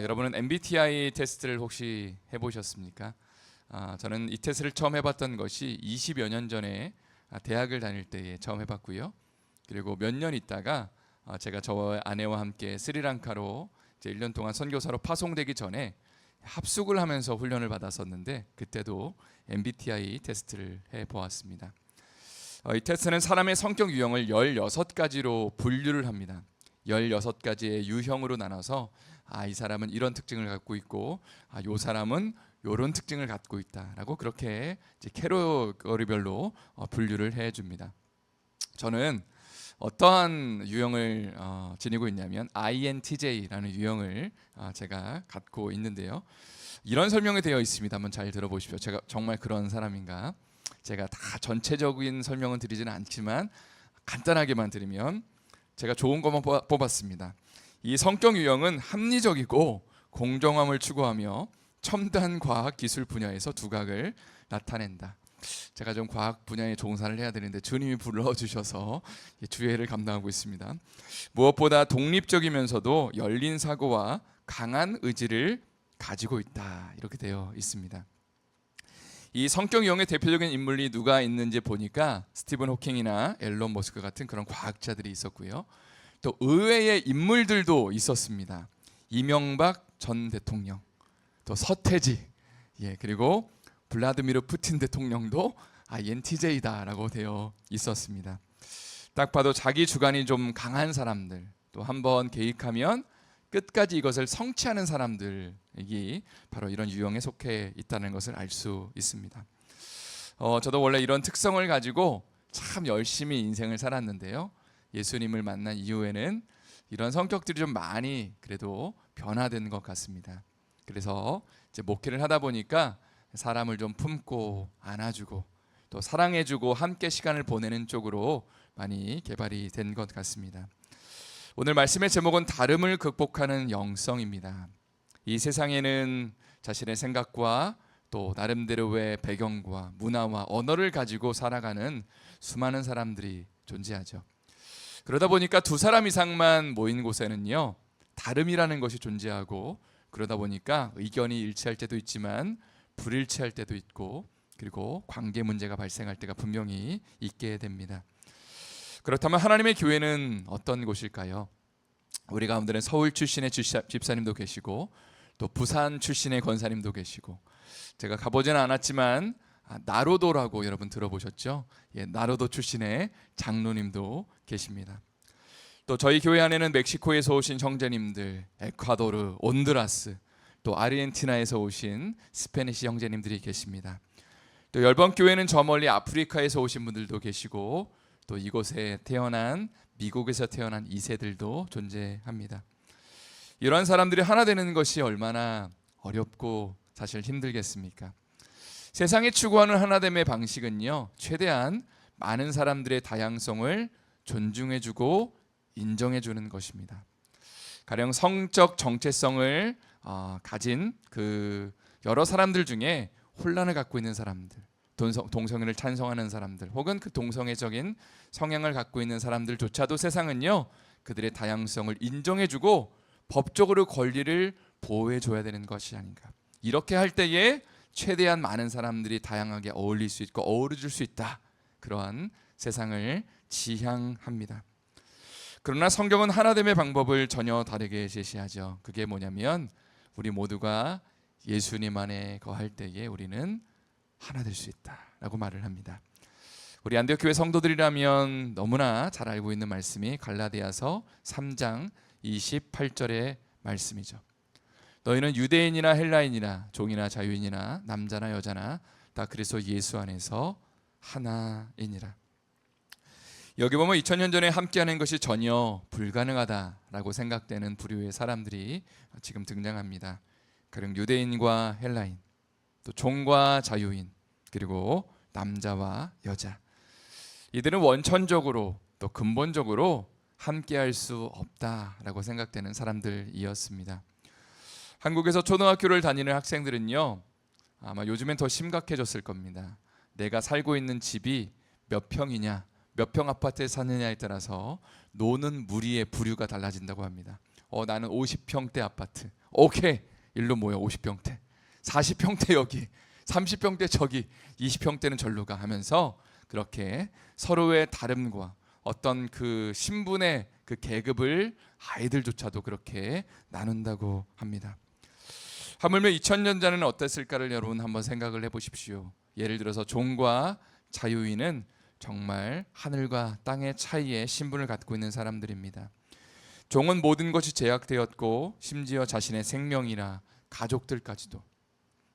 여러분은 MBTI 테스트를 혹시 해보셨습니까? 저는 이 테스트를 처음 해봤던 것이 20여 년 전에 대학을 다닐 때에 처음 해봤고요. 그리고 몇 년 있다가 제가 저와 아내와 함께 스리랑카로 이제 1년 동안 선교사로 파송되기 전에 합숙을 하면서 훈련을 받았었는데 그때도 MBTI 테스트를 해보았습니다. 이 테스트는 사람의 성격 유형을 16가지로 분류를 합니다. 16가지의 유형으로 나눠서 이 사람은 이런 특징을 갖고 있고 이 사람은 이런 특징을 갖고 있다라고 그렇게 이제 캐테고리별로 분류를 해줍니다. 저는 어떠한 유형을 지니고 있냐면 INTJ라는 유형을 제가 갖고 있는데요. 이런 설명이 되어 있습니다. 한번 잘 들어보십시오. 제가 정말 그런 사람인가? 제가 다 전체적인 설명은 드리지는 않지만 간단하게만 드리면 제가 좋은 것만 뽑았습니다. 이 성격 유형은 합리적이고 공정함을 추구하며 첨단 과학 기술 분야에서 두각을 나타낸다. 제가 좀 과학 분야에 종사를 해야 되는데 주님이 불러주셔서 주회를 감당하고 있습니다. 무엇보다 독립적이면서도 열린 사고와 강한 의지를 가지고 있다. 이렇게 되어 있습니다. 이 성격 유형의 대표적인 인물이 누가 있는지 보니까 스티븐 호킹이나 앨런 머스크 같은 그런 과학자들이 있었고요. 또 의외의 인물들도 있었습니다. 이명박 전 대통령, 또 서태지, 그리고 블라디미르 푸틴 대통령도 INTJ다라고 되어 있었습니다. 딱 봐도 자기 주관이 좀 강한 사람들, 또 한번 계획하면 끝까지 이것을 성취하는 사람들이 바로 이런 유형에 속해 있다는 것을 알 수 있습니다. 저도 원래 이런 특성을 가지고 참 열심히 인생을 살았는데요. 예수님을 만난 이후에는 이런 성격들이 좀 많이 그래도 변화된 것 같습니다. 그래서 이제 목회를 하다 보니까 사람을 좀 품고 안아주고 또 사랑해주고 함께 시간을 보내는 쪽으로 많이 개발이 된 것 같습니다. 오늘 말씀의 제목은 다름을 극복하는 영성입니다. 이 세상에는 자신의 생각과 또 나름대로의 배경과 문화와 언어를 가지고 살아가는 수많은 사람들이 존재하죠. 그러다 보니까 두 사람 이상만 모인 곳에는요, 다름이라는 것이 존재하고 그러다 보니까 의견이 일치할 때도 있지만 불일치할 때도 있고 그리고 관계 문제가 발생할 때가 분명히 있게 됩니다. 그렇다면 하나님의 교회는 어떤 곳일까요? 우리 가운데는 서울 출신의 집사님도 계시고 또 부산 출신의 권사님도 계시고 제가 가보지는 않았지만 나로도라고 여러분 들어보셨죠? 나로도 출신의 장로님도 계십니다. 또 저희 교회 안에는 멕시코에서 오신 형제님들, 에콰도르, 온두라스, 또 아르헨티나에서 오신 스페니시 형제님들이 계십니다. 또 열번 교회는 저 멀리 아프리카에서 오신 분들도 계시고 또 이곳에 태어난 미국에서 태어난 2세들도 존재합니다. 이러한 사람들이 하나 되는 것이 얼마나 어렵고 사실 힘들겠습니까? 세상이 추구하는 하나됨의 방식은요, 최대한 많은 사람들의 다양성을 존중해주고 인정해주는 것입니다. 가령 성적 정체성을 가진 그 여러 사람들 중에 혼란을 갖고 있는 사람들, 동성애를 찬성하는 사람들, 혹은 그 동성애적인 성향을 갖고 있는 사람들조차도 세상은요, 그들의 다양성을 인정해주고 법적으로 권리를 보호해줘야 되는 것이 아닌가. 이렇게 할 때에 최대한 많은 사람들이 다양하게 어울릴 수 있고 어우러질 수 있다. 그러한 세상을 지향합니다. 그러나 성경은 하나됨의 방법을 전혀 다르게 제시하죠. 그게 뭐냐면 우리 모두가 예수님 안에 거할 때에 우리는 하나 될 수 있다라고 말을 합니다. 우리 안디옥 교회 성도들이라면 너무나 잘 알고 있는 말씀이 갈라디아서 3장 28절의 말씀이죠. 너희는 유대인이나 헬라인이나 종이나 자유인이나 남자나 여자나 다 그리스도 예수 안에서 하나이니라. 여기 보면 2000년 전에 함께하는 것이 전혀 불가능하다라고 생각되는 부류의 사람들이 지금 등장합니다. 가령 유대인과 헬라인, 또 종과 자유인, 그리고 남자와 여자. 이들은 원천적으로 또 근본적으로 함께할 수 없다라고 생각되는 사람들이었습니다. 한국에서 초등학교를 다니는 학생들은요, 아마 요즘엔 더 심각해졌을 겁니다. 내가 살고 있는 집이 몇 평이냐, 몇 평 아파트에 사느냐에 따라서 노는 무리의 부류가 달라진다고 합니다. 나는 50평대 아파트. 오케이. 일로 모여 50평대. 40평대 여기. 30평대 저기. 20평대는 절로 가 하면서 그렇게 서로의 다름과 어떤 그 신분의 그 계급을 아이들조차도 그렇게 나눈다고 합니다. 하물며 2000년 전에는 어땠을까를 여러분 한번 생각을 해보십시오. 예를 들어서 종과 자유인은 정말 하늘과 땅의 차이에 신분을 갖고 있는 사람들입니다. 종은 모든 것이 제약되었고 심지어 자신의 생명이나 가족들까지도,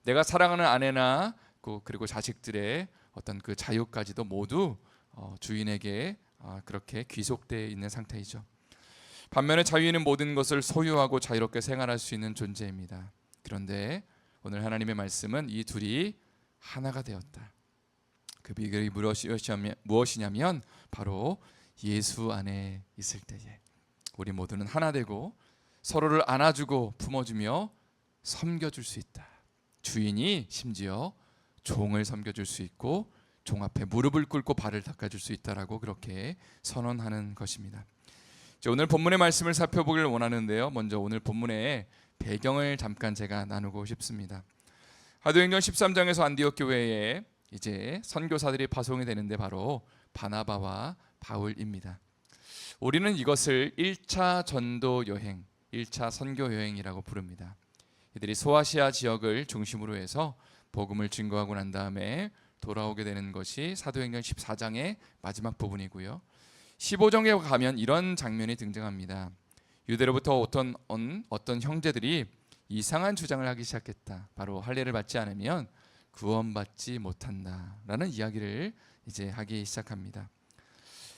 내가 사랑하는 아내나 그리고 자식들의 어떤 그 자유까지도 모두 주인에게 그렇게 귀속되어 있는 상태이죠. 반면에 자유인은 모든 것을 소유하고 자유롭게 생활할 수 있는 존재입니다. 그런데 오늘 하나님의 말씀은 이 둘이 하나가 되었다. 그 비결이 무엇이냐면 바로 예수 안에 있을 때에 우리 모두는 하나 되고 서로를 안아주고 품어주며 섬겨줄 수 있다. 주인이 심지어 종을 섬겨줄 수 있고 종 앞에 무릎을 꿇고 발을 닦아줄 수 있다라고 그렇게 선언하는 것입니다. 오늘 본문의 말씀을 살펴보길 원하는데요. 먼저 오늘 본문의 배경을 잠깐 제가 나누고 싶습니다. 사도행전 13장에서 안디옥 교회에 이제 선교사들이 파송이 되는데 바로 바나바와 바울입니다. 우리는 이것을 1차 전도 여행, 1차 선교 여행이라고 부릅니다. 이들이 소아시아 지역을 중심으로 해서 복음을 증거하고 난 다음에 돌아오게 되는 것이 사도행전 14장의 마지막 부분이고요. 15장에 가면 이런 장면이 등장합니다. 유대로부터 어떤 형제들이 이상한 주장을 하기 시작했다. 바로 할례를 받지 않으면 구원받지 못한다라는 이야기를 이제 하기 시작합니다.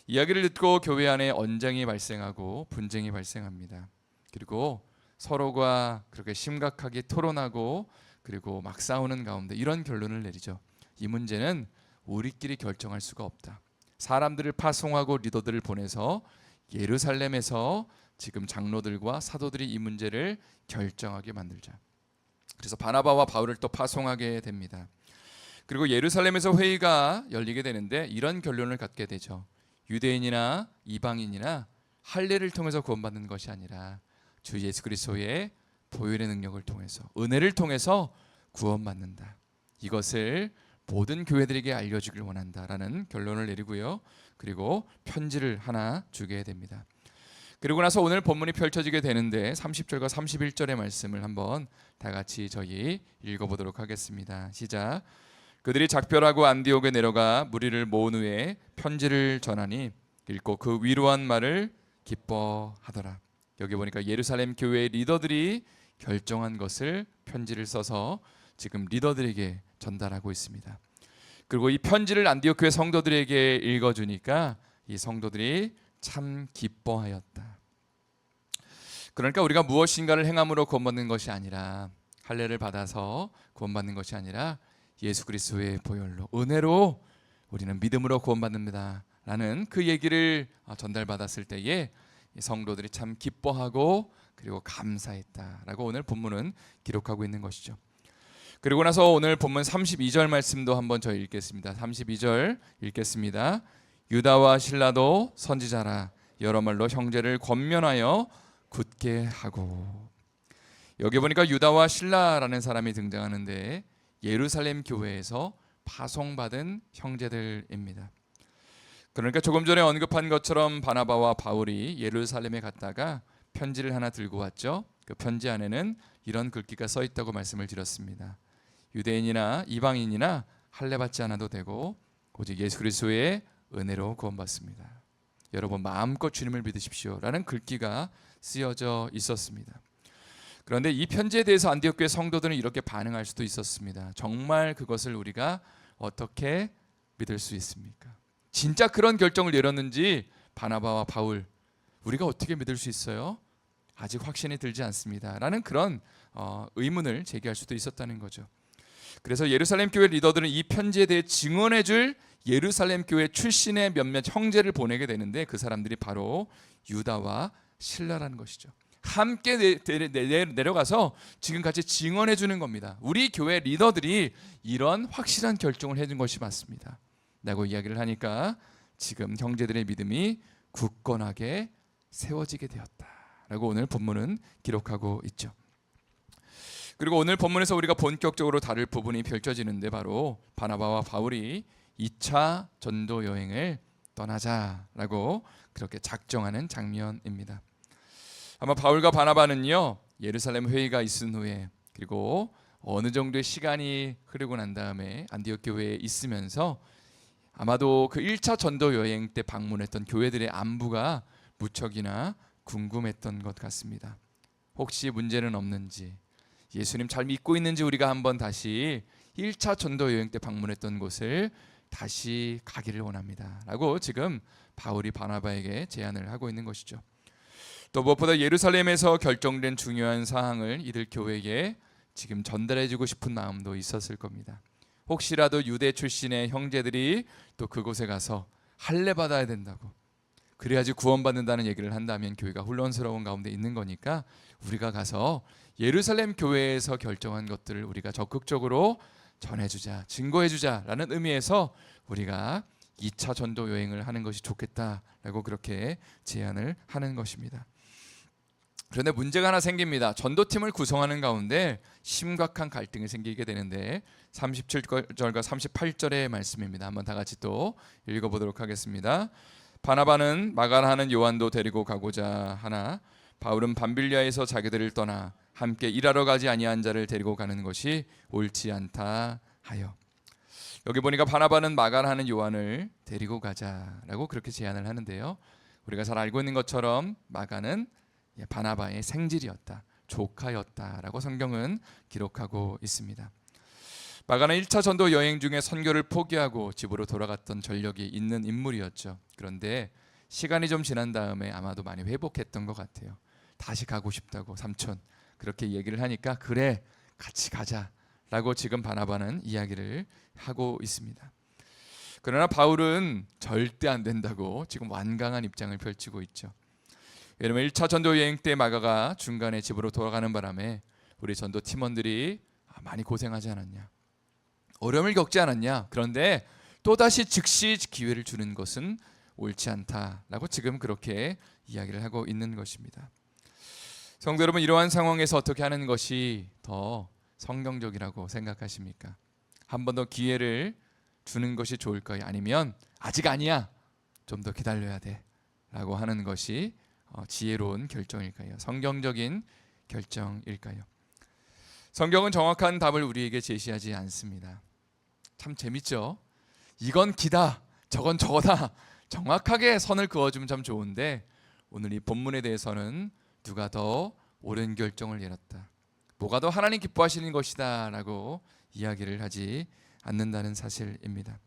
이야기를 듣고 교회 안에 언쟁이 발생하고 분쟁이 발생합니다. 그리고 서로가 그렇게 심각하게 토론하고 그리고 막 싸우는 가운데 이런 결론을 내리죠. 이 문제는 우리끼리 결정할 수가 없다. 사람들을 파송하고 리더들을 보내서 예루살렘에서 지금 장로들과 사도들이 이 문제를 결정하게 만들자. 그래서 바나바와 바울을 또 파송하게 됩니다. 그리고 예루살렘에서 회의가 열리게 되는데 이런 결론을 갖게 되죠. 유대인이나 이방인이나 할례를 통해서 구원받는 것이 아니라 주 예수 그리스도의 보혈의 능력을 통해서, 은혜를 통해서 구원받는다. 이것을 모든 교회들에게 알려주길 원한다라는 결론을 내리고요. 그리고 편지를 하나 주게 됩니다. 그리고 나서 오늘 본문이 펼쳐지게 되는데 30절과 31절의 말씀을 한번 다 같이 저희 읽어보도록 하겠습니다. 시작. 그들이 작별하고 안디옥에 내려가 무리를 모은 후에 편지를 전하니 읽고 그 위로한 말을 기뻐하더라. 여기 보니까 예루살렘 교회의 리더들이 결정한 것을 편지를 써서 지금 리더들에게 전달하고 있습니다. 그리고 이 편지를 안디옥 교회 성도들에게 읽어주니까 이 성도들이 참 기뻐하였다. 그러니까 우리가 무엇인가를 행함으로 구원받는 것이 아니라, 할례를 받아서 구원받는 것이 아니라 예수 그리스도의 보혈로, 은혜로 우리는 믿음으로 구원받는다 라는 그 얘기를 전달받았을 때에 성도들이 참 기뻐하고 그리고 감사했다라고 오늘 본문은 기록하고 있는 것이죠. 그리고 나서 오늘 본문 32절 말씀도 한번 저희 읽겠습니다. 32절 읽겠습니다. 유다와 실라도 선지자라 여러 말로 형제를 권면하여 굳게 하고. 여기 보니까 유다와 실라라는 사람이 등장하는데 예루살렘 교회에서 파송받은 형제들입니다. 그러니까 조금 전에 언급한 것처럼 바나바와 바울이 예루살렘에 갔다가 편지를 하나 들고 왔죠. 그 편지 안에는 이런 글귀가 써 있다고 말씀을 드렸습니다. 유대인이나 이방인이나 할례 받지 않아도 되고 오직 예수 그리스도의 은혜로 구원받습니다. 여러분 마음껏 주님을 믿으십시오 라는 글귀가 쓰여져 있었습니다. 그런데 이 편지에 대해서 안디옥 교회 성도들은 이렇게 반응할 수도 있었습니다. 정말 그것을 우리가 어떻게 믿을 수 있습니까? 진짜 그런 결정을 내렸는지 바나바와 바울 우리가 어떻게 믿을 수 있어요? 아직 확신이 들지 않습니다 라는 그런 의문을 제기할 수도 있었다는 거죠. 그래서 예루살렘 교회 리더들은 이 편지에 대해 증언해 줄 예루살렘 교회 출신의 몇몇 형제를 보내게 되는데 그 사람들이 바로 유다와 실라라는 것이죠. 함께 내려가서 지금 같이 증언해 주는 겁니다. 우리 교회 리더들이 이런 확실한 결정을 해준 것이 맞습니다 라고 이야기를 하니까 지금 형제들의 믿음이 굳건하게 세워지게 되었다라고 오늘 본문은 기록하고 있죠. 그리고 오늘 본문에서 우리가 본격적으로 다룰 부분이 펼쳐지는데 바로 바나바와 바울이 2차 전도 여행을 떠나자라고 그렇게 작정하는 장면입니다. 아마 바울과 바나바는요, 예루살렘 회의가 있은 후에 그리고 어느 정도의 시간이 흐르고 난 다음에 안디옥 교회에 있으면서 아마도 그 1차 전도 여행 때 방문했던 교회들의 안부가 무척이나 궁금했던 것 같습니다. 혹시 문제는 없는지, 예수님 잘 믿고 있는지 우리가 한번 다시 1차 전도 여행 때 방문했던 곳을 다시 가기를 원합니다 라고 지금 바울이 바나바에게 제안을 하고 있는 것이죠. 또 무엇보다 예루살렘에서 결정된 중요한 사항을 이들 교회에 지금 전달해주고 싶은 마음도 있었을 겁니다. 혹시라도 유대 출신의 형제들이 또 그곳에 가서 할례 받아야 된다고, 그래야지 구원받는다는 얘기를 한다면 교회가 혼란스러운 가운데 있는 거니까 우리가 가서 예루살렘 교회에서 결정한 것들을 우리가 적극적으로 전해주자, 증거해주자라는 의미에서 우리가 2차 전도 여행을 하는 것이 좋겠다라고 그렇게 제안을 하는 것입니다. 그런데 문제가 하나 생깁니다. 전도팀을 구성하는 가운데 심각한 갈등이 생기게 되는데 37절과 38절의 말씀입니다. 한번 다 같이 또 읽어보도록 하겠습니다. 바나바는 마가라하는 요한도 데리고 가고자 하나 바울은 밤빌리아에서 자기들을 떠나 함께 일하러 가지 아니한 자를 데리고 가는 것이 옳지 않다 하여. 여기 보니까 바나바는 마가라하는 요한을 데리고 가자라고 그렇게 제안을 하는데요. 우리가 잘 알고 있는 것처럼 마가는 바나바의 생질이었다, 조카였다라고 성경은 기록하고 있습니다. 마가는 1차 전도 여행 중에 선교를 포기하고 집으로 돌아갔던 전력이 있는 인물이었죠. 그런데 시간이 좀 지난 다음에 아마도 많이 회복했던 것 같아요. 다시 가고 싶다고 삼촌 그렇게 얘기를 하니까 그래 같이 가자라고 지금 바나바는 이야기를 하고 있습니다. 그러나 바울은 절대 안 된다고 지금 완강한 입장을 펼치고 있죠. 여러분 1차 전도 여행 때 마가가 중간에 집으로 돌아가는 바람에 우리 전도 팀원들이 많이 고생하지 않았냐, 어려움을 겪지 않았냐, 그런데 또다시 즉시 기회를 주는 것은 옳지 않다라고 지금 그렇게 이야기를 하고 있는 것입니다. 성도 여러분, 이러한 상황에서 어떻게 하는 것이 더 성경적이라고 생각하십니까? 한 번 더 기회를 주는 것이 좋을까요? 아니면 아직 아니야, 좀 더 기다려야 돼 라고 하는 것이 지혜로운 결정일까요? 성경적인 결정일까요? 성경은 정확한 답을 우리에게 제시하지 않습니다. 참 재밌죠? 이건 기다, 저건 저거다, 정확하게 선을 그어주면 참 좋은데 오늘 이 본문에 대해서는 누가 더 옳은 결정을 내렸다, 뭐가 더 하나님 기뻐하시는 것이다 라고 이야기를 하지 않는다는 사실입니다.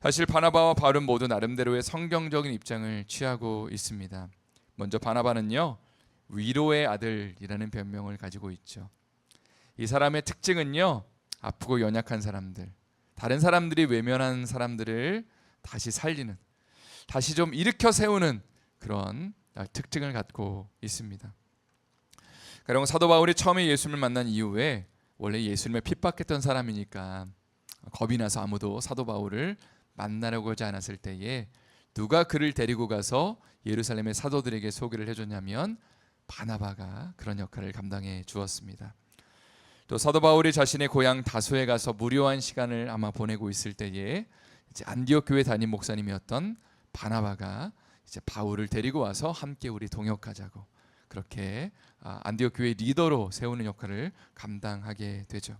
사실 바나바와 바울은 모두 나름대로의 성경적인 입장을 취하고 있습니다. 먼저 바나바는요, 위로의 아들이라는 별명을 가지고 있죠. 이 사람의 특징은요, 아프고 연약한 사람들, 다른 사람들이 외면한 사람들을 다시 살리는, 다시 좀 일으켜 세우는 그런 특징을 갖고 있습니다. 그리고 사도 바울이 처음에 예수님을 만난 이후에 원래 예수님을 핍박했던 사람이니까 겁이 나서 아무도 사도 바울을 만나려고 하지 않았을 때에 누가 그를 데리고 가서 예루살렘의 사도들에게 소개를 해줬냐면 바나바가 그런 역할을 감당해 주었습니다. 또 사도 바울이 자신의 고향 다소에 가서 무료한 시간을 아마 보내고 있을 때에 이제 안디옥 교회 담임 목사님이었던 바나바가 이제 바울을 데리고 와서 함께 우리 동역하자고 그렇게 안디옥 교회 리더로 세우는 역할을 감당하게 되죠.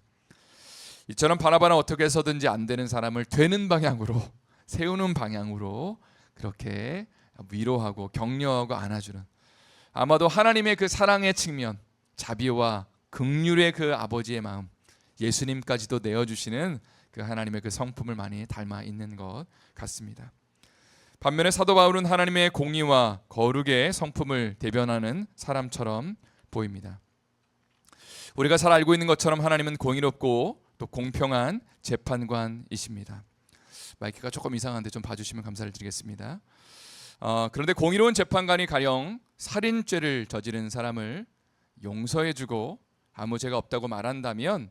이처럼 바나바는 어떻게 해서든지 안 되는 사람을 되는 방향으로 세우는 방향으로 그렇게 위로하고 격려하고 안아주는, 아마도 하나님의 그 사랑의 측면, 자비와 긍휼의 그 아버지의 마음, 예수님까지도 내어주시는 그 하나님의 그 성품을 많이 닮아 있는 것 같습니다. 반면에 사도 바울은 하나님의 공의와 거룩의 성품을 대변하는 사람처럼 보입니다. 우리가 잘 알고 있는 것처럼 하나님은 공의롭고 또 공평한 재판관이십니다. 마이크가 조금 이상한데 좀 봐주시면 감사를 드리겠습니다. 그런데 공의로운 재판관이 가령 살인죄를 저지른 사람을 용서해주고 아무 죄가 없다고 말한다면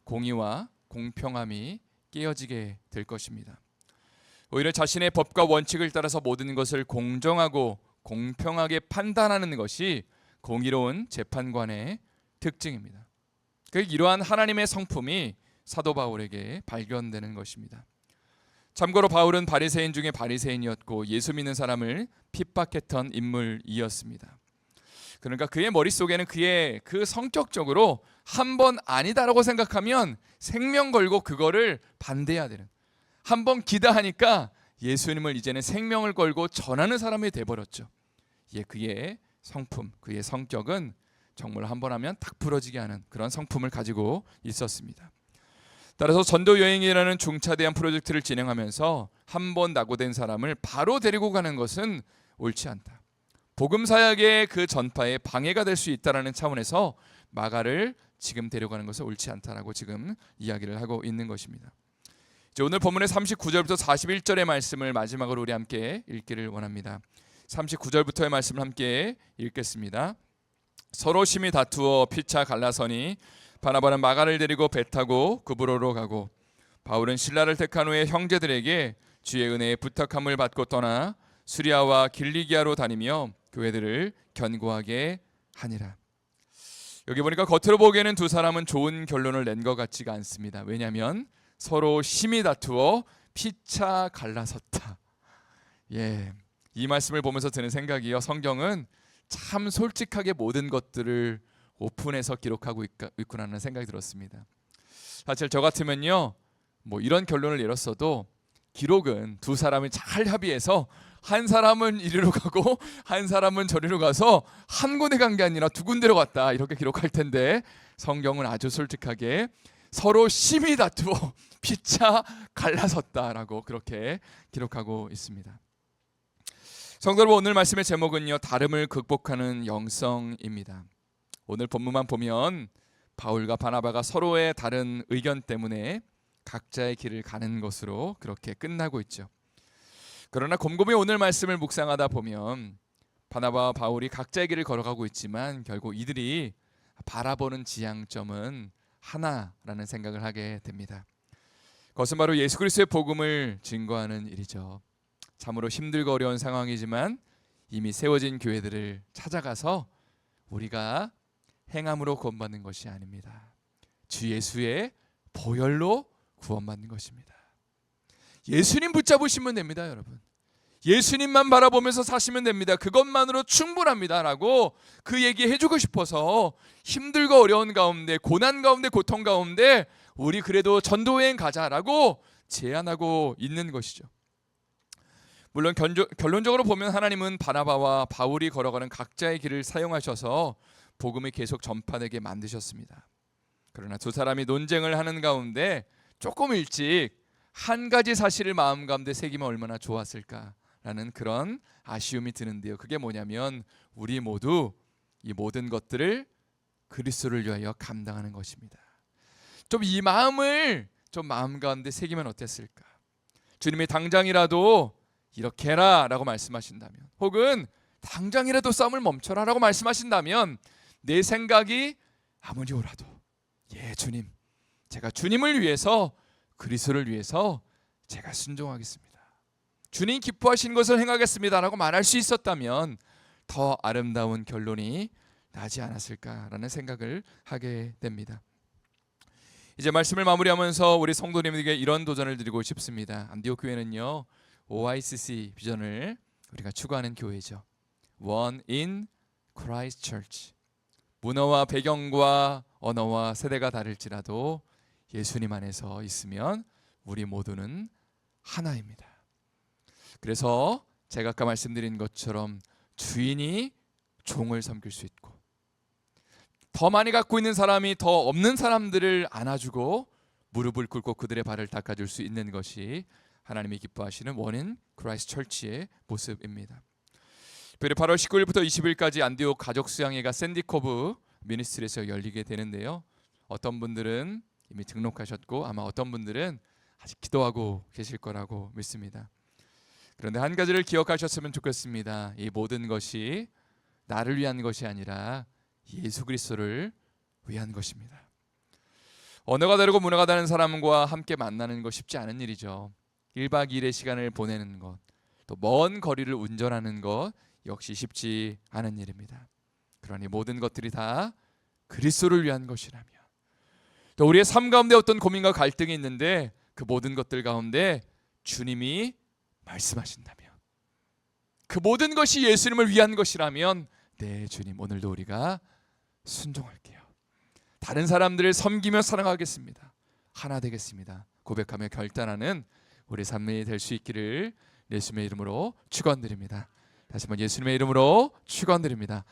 공의와 공평함이 깨어지게 될 것입니다. 오히려 자신의 법과 원칙을 따라서 모든 것을 공정하고 공평하게 판단하는 것이 공의로운 재판관의 특징입니다. 이러한 하나님의 성품이 사도 바울에게 발견되는 것입니다. 참고로 바울은 바리새인 중에 바리새인이었고 예수 믿는 사람을 핍박했던 인물이었습니다. 그러니까 그의 머릿속에는 그의 그 성격적으로 한 번 아니다라고 생각하면 생명 걸고 그거를 반대해야 되는, 한 번 기다하니까 예수님을 이제는 생명을 걸고 전하는 사람이 돼버렸죠. 그의 성품, 그의 성격은 정말 한 번 하면 딱 부러지게 하는 그런 성품을 가지고 있었습니다. 따라서 전도 여행이라는 중차대한 프로젝트를 진행하면서 한 번 낙오된 사람을 바로 데리고 가는 것은 옳지 않다. 복음 사역의 그 전파에 방해가 될 수 있다라는 차원에서 마가를 지금 데려가는 것은 옳지 않다라고 지금 이야기를 하고 있는 것입니다. 이제 오늘 본문의 39절부터 41절의 말씀을 마지막으로 우리 함께 읽기를 원합니다. 39절부터의 말씀을 함께 읽겠습니다. 서로 심히 다투어 피차 갈라서니 바나바는 마가를 데리고 배 타고 구브로로 가고 바울은 신라를 택한 후에 형제들에게 주의 은혜에 부탁함을 받고 떠나 수리아와 길리기아로 다니며 교회들을 견고하게 하니라. 여기 보니까 겉으로 보기에는 두 사람은 좋은 결론을 낸 것 같지가 않습니다. 왜냐하면 서로 심히 다투어 피차 갈라섰다. 이 말씀을 보면서 드는 생각이요, 성경은 참 솔직하게 모든 것들을 오픈해서 기록하고 있구나라는 생각이 들었습니다. 사실 저 같으면요, 이런 결론을 내렸어도 기록은 두 사람이 잘 협의해서 한 사람은 이리로 가고 한 사람은 저리로 가서 한 군데 간 게 아니라 두 군데로 갔다, 이렇게 기록할 텐데 성경은 아주 솔직하게 서로 심히 다투어 피차 갈라섰다라고 그렇게 기록하고 있습니다. 성도 여러분, 오늘 말씀의 제목은요, 다름을 극복하는 영성입니다. 오늘 본문만 보면 바울과 바나바가 서로의 다른 의견 때문에 각자의 길을 가는 것으로 그렇게 끝나고 있죠. 그러나 곰곰이 오늘 말씀을 묵상하다 보면 바나바와 바울이 각자의 길을 걸어가고 있지만 결국 이들이 바라보는 지향점은 하나라는 생각을 하게 됩니다. 그것은 바로 예수 그리스도의 복음을 증거하는 일이죠. 참으로 힘들고 어려운 상황이지만 이미 세워진 교회들을 찾아가서 우리가 행함으로 구원받는 것이 아닙니다. 주 예수의 보혈로 구원받는 것입니다. 예수님 붙잡으시면 됩니다, 여러분. 예수님만 바라보면서 사시면 됩니다. 그것만으로 충분합니다 라고 그 얘기 해주고 싶어서 힘들고 어려운 가운데, 고난 가운데, 고통 가운데 우리 그래도 전도여행 가자라고 제안하고 있는 것이죠. 물론 결론적으로 보면 하나님은 바나바와 바울이 걸어가는 각자의 길을 사용하셔서 복음이 계속 전파되게 만드셨습니다. 그러나 두 사람이 논쟁을 하는 가운데 조금 일찍 한 가지 사실을 마음 가운데 새기면 얼마나 좋았을까라는 그런 아쉬움이 드는데요. 그게 뭐냐면 우리 모두 이 모든 것들을 그리스도를 위하여 감당하는 것입니다. 좀 이 마음을 좀 마음 가운데 새기면 어땠을까? 주님이 당장이라도 이렇게 해라 라고 말씀하신다면, 혹은 당장이라도 싸움을 멈춰라 라고 말씀하신다면 내 생각이 아무리 오라도 주님, 제가 주님을 위해서, 그리스도를 위해서 제가 순종하겠습니다, 주님 기뻐하신 것을 행하겠습니다 라고 말할 수 있었다면 더 아름다운 결론이 나지 않았을까라는 생각을 하게 됩니다. 이제 말씀을 마무리하면서 우리 성도님에게 이런 도전을 드리고 싶습니다. 안디옥 교회는요, OICC 비전을 우리가 추구하는 교회죠. One in Christ Church. 문화와 배경과 언어와 세대가 다를지라도 예수님 안에서 있으면 우리 모두는 하나입니다. 그래서 제가 아까 말씀드린 것처럼 주인이 종을 섬길 수 있고, 더 많이 갖고 있는 사람이 더 없는 사람들을 안아주고 무릎을 꿇고 그들의 발을 닦아줄 수 있는 것이 하나님이 기뻐하시는 원인 크라이스트 철치의 모습입니다. 8월 19일부터 20일까지 안디옥 가족 수양회가 샌디코브 미니스트리에서 열리게 되는데요. 어떤 분들은 이미 등록하셨고 아마 어떤 분들은 아직 기도하고 계실 거라고 믿습니다. 그런데 한 가지를 기억하셨으면 좋겠습니다. 이 모든 것이 나를 위한 것이 아니라 예수 그리스도를 위한 것입니다. 언어가 다르고 문화가 다른 사람과 함께 만나는 거 쉽지 않은 일이죠. 1박 2일의 시간을 보내는 것, 또 먼 거리를 운전하는 것 역시 쉽지 않은 일입니다. 그러니 모든 것들이 다 그리스도를 위한 것이라며, 또 우리의 삶 가운데 어떤 고민과 갈등이 있는데 그 모든 것들 가운데 주님이 말씀하신다며, 그 모든 것이 예수님을 위한 것이라면 네 주님, 오늘도 우리가 순종할게요. 다른 사람들을 섬기며 사랑하겠습니다. 하나 되겠습니다. 고백하며 결단하는 우리 삶이 될 수 있기를 예수님의 이름으로 축원드립니다. 다시 한번 예수님의 이름으로 축원드립니다.